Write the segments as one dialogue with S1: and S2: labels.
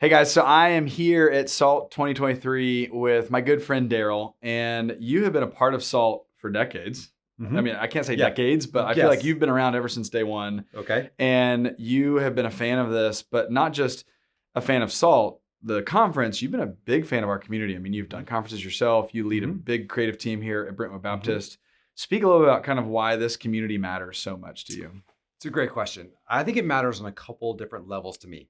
S1: Hey guys, so I am here at SALT 2023 with my good friend Daryl, and you have been a part of SALT for decades. I mean, I can't say
S2: Yeah.
S1: decades, but I feel like you've been around ever since day one,
S2: Okay.
S1: and you have been a fan of this, but not just a fan of SALT, the conference, you've been a big fan of our community. I mean, you've done conferences yourself, you lead a big creative team here at Brentwood Baptist. Speak a little bit about kind of why this community matters so much to you.
S2: It's a great question. I think it matters on a couple different levels to me.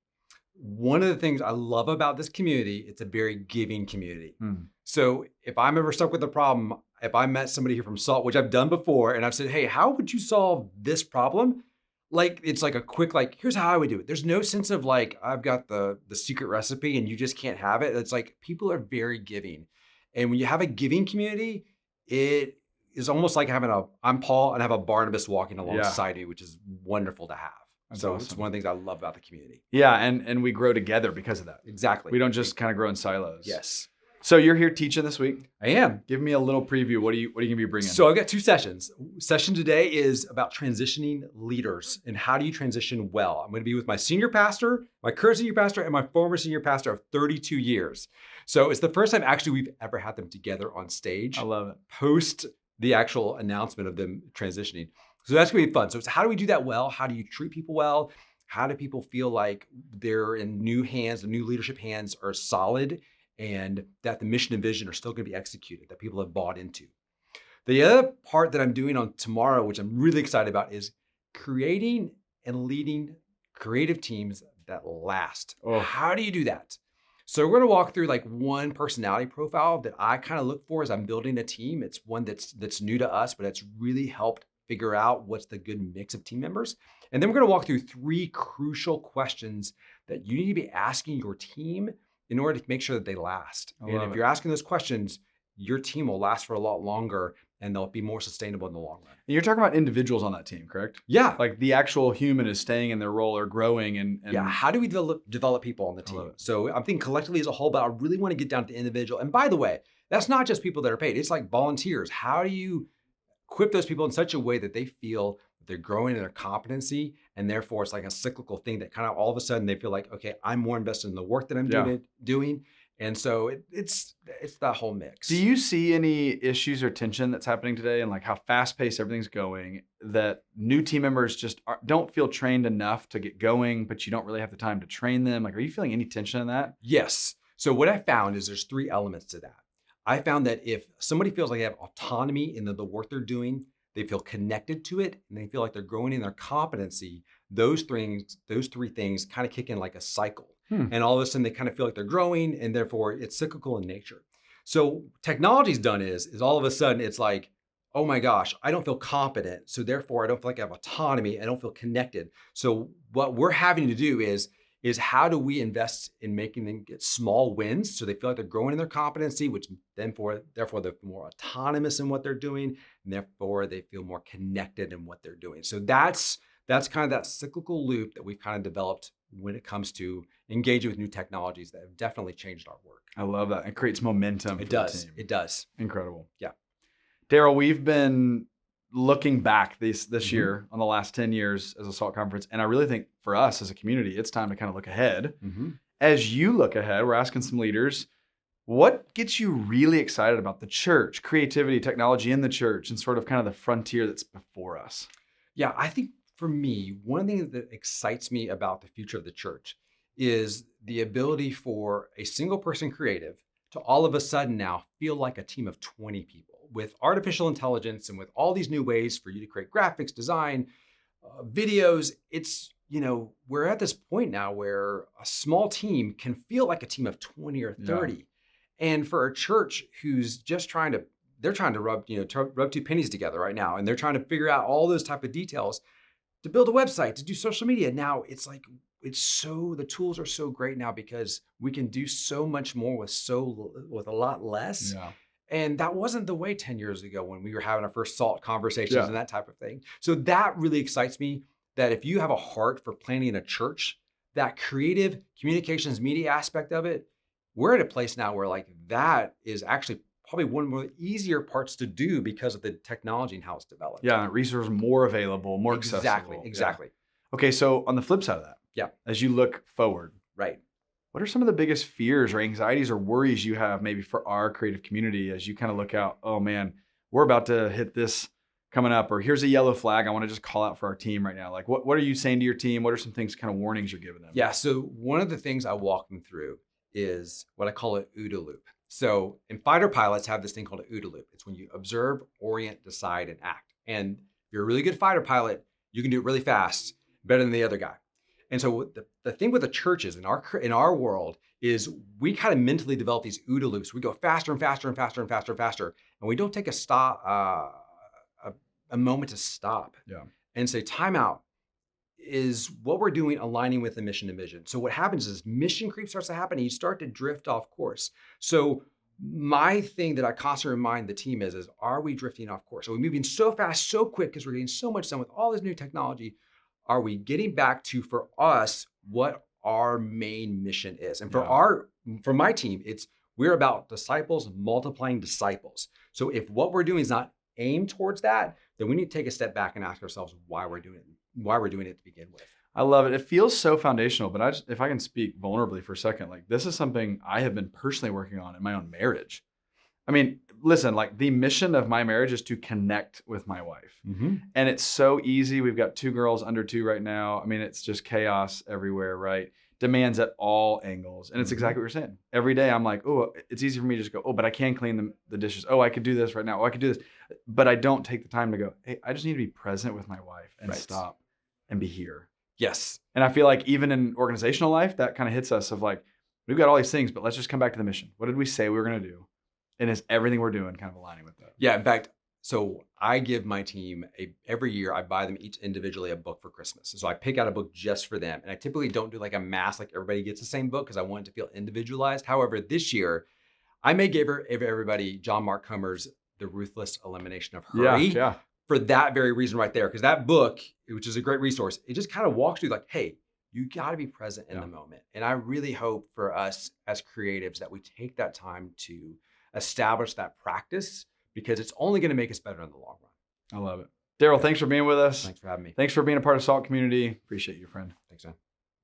S2: One of the things I love about this community, it's a very giving community. So if I'm ever stuck with a problem, if I met somebody here from SALT, which I've done before, and I've said, hey, how would you solve this problem? Like, it's like a quick, like, here's how I would do it. There's no sense of like, I've got the secret recipe and you just can't have it. It's like, people are very giving. And when you have a giving community, it is almost like I'm Paul and I have a Barnabas walking alongside me, which is wonderful to have.
S1: That's
S2: so
S1: awesome.
S2: It's one of the things I love about the community.
S1: Yeah, and we grow together because of that.
S2: Exactly.
S1: We don't just kind of grow in silos.
S2: Yes.
S1: So you're here teaching this week.
S2: I am.
S1: Give me a little preview. What are you going to be bringing?
S2: So I've got two sessions. Session today is about transitioning leaders and how do you transition well. I'm going to be with my senior pastor, my current senior pastor, and my former senior pastor of 32 years. So it's the first time actually we've ever had them together on stage.
S1: I love it.
S2: Post the actual announcement of them transitioning. So that's going to be fun. So it's how do we do that well? How do you treat people well? How do people feel like they're in new hands, the new leadership hands are solid, and that the mission and vision are still going to be executed, that people have bought into. The other part that I'm doing on tomorrow, which I'm really excited about, is creating and leading creative teams that last.
S1: Oh.
S2: How do you do that? So we're going to walk through like one personality profile that I kind of look for as I'm building a team. It's one that's new to us, but it's really helped figure out what's the good mix of team members. And then we're going to walk through three crucial questions that you need to be asking your team in order to make sure that they last. And if you're asking those questions, your team will last for a lot longer and they'll be more sustainable in the long run.
S1: And you're talking about individuals on that team, correct?
S2: Yeah.
S1: Like the actual human is staying in their role or growing and
S2: yeah. How do we develop people on the team? So I'm thinking collectively as a whole, but I really want to get down to the individual. And by the way, that's not just people that are paid. It's like volunteers. How do you equip those people in such a way that they feel that they're growing in their competency, and therefore it's like a cyclical thing that kind of all of a sudden they feel like, okay, I'm more invested in the work that I'm doing. And so it's that whole mix.
S1: Do you see any issues or tension that's happening today and like how fast-paced everything's going that new team members just don't feel trained enough to get going, but you don't really have the time to train them? Like, are you feeling any tension in that?
S2: Yes. So what I found is there's three elements to that. I found that if somebody feels like they have autonomy in the work they're doing, they feel connected to it, and they feel like they're growing in their competency, those three things kind of kick in like a cycle. And all of a sudden they kind of feel like they're growing, and therefore it's cyclical in nature. So technology's done is all of a sudden it's like, oh my gosh, I don't feel competent. So therefore I don't feel like I have autonomy. I don't feel connected. So what we're having to do is how do we invest in making them get small wins so they feel like they're growing in their competency, which therefore they're more autonomous in what they're doing, and therefore they feel more connected in what they're doing. So that's kind of that cyclical loop that we've kind of developed when it comes to engaging with new technologies that have definitely changed our work.
S1: I love that. It creates momentum.
S2: It does. It does.
S1: Incredible.
S2: Yeah.
S1: Daryl, we've been looking back this year on the last 10 years as a SALT conference. And I really think for us as a community, it's time to kind of look ahead. As you look ahead, we're asking some leaders, what gets you really excited about the church, creativity, technology in the church, and sort of kind of the frontier that's before us?
S2: Yeah, I think for me, one of the things that excites me about the future of the church is the ability for a single person creative to all of a sudden now feel like a team of 20 people. With artificial intelligence and with all these new ways for you to create graphics, design, videos, it's, we're at this point now where a small team can feel like a team of 20 or 30. Yeah. And for a church who's just they're trying to rub two pennies together right now. And they're trying to figure out all those type of details to build a website, to do social media. Now it's like, the tools are so great now because we can do so much more with a lot less.
S1: Yeah.
S2: And that wasn't the way 10 years ago when we were having our first SALT conversations and that type of thing. So that really excites me, that if you have a heart for planning a church, that creative communications media aspect of it, we're at a place now where like that is actually probably one of the easier parts to do because of the technology and how it's developed.
S1: Yeah, resources more available, more accessible.
S2: Exactly.
S1: Yeah. Okay, so on the flip side of that,
S2: yeah,
S1: as you look forward,
S2: right,
S1: what are some of the biggest fears or anxieties or worries you have maybe for our creative community as you kind of look out, oh man, we're about to hit this coming up, or here's a yellow flag I want to just call out for our team right now. Like what are you saying to your team? What are some things, kind of warnings you're giving them?
S2: Yeah. So one of the things I walk them through is what I call an OODA loop. So in fighter pilots have this thing called an OODA loop. It's when you observe, orient, decide, and act. And if you're a really good fighter pilot, you can do it really fast, better than the other guy. And so the thing with the churches in our world is we kind of mentally develop these OODA loops. We go faster and faster and faster and faster and faster, and we don't take a moment to stop and say, time out. Is what we're doing aligning with the mission and vision? So what happens is mission creep starts to happen and you start to drift off course. So my thing that I constantly remind the team is are we drifting off course? Are we moving so fast, so quick because we're getting so much done with all this new technology? Are we getting back to, for us, what our main mission is? And for my team, we're about disciples multiplying disciples. So if what we're doing is not aimed towards that, then we need to take a step back and ask ourselves why we're doing it to begin with.
S1: I love it. It feels so foundational, but if I can speak vulnerably for a second, like this is something I have been personally working on in my own marriage. I mean, listen, like the mission of my marriage is to connect with my wife.
S2: Mm-hmm.
S1: And it's so easy. We've got 2 girls under 2 right now. I mean, it's just chaos everywhere, right? Demands at all angles. And it's exactly what you're saying. Every day I'm like, oh, it's easy for me to just go, oh, but I can clean the dishes. Oh, I could do this right now. Oh, I could do this. But I don't take the time to go, hey, I just need to be present with my wife and stop and be here.
S2: Yes.
S1: And I feel like even in organizational life, that kind of hits us of like, we've got all these things, but let's just come back to the mission. What did we say we were going to do? And is everything we're doing kind of aligning with that?
S2: Yeah. In fact, so I give my team every year, I buy them each individually a book for Christmas. So I pick out a book just for them. And I typically don't do like a mass, like everybody gets the same book because I want it to feel individualized. However, this year, I may give everybody John Mark Comer's The Ruthless Elimination of Hurry.
S1: Yeah.
S2: For that very reason right there. Because that book, which is a great resource, it just kind of walks through like, hey, you got to be present in the moment. And I really hope for us as creatives that we take that time to establish that practice because it's only going to make us better in the long run.
S1: I love it. Daryl, thanks for being with us.
S2: Thanks for having me.
S1: Thanks for being a part of SALT community. Appreciate you, friend.
S2: Thanks, man.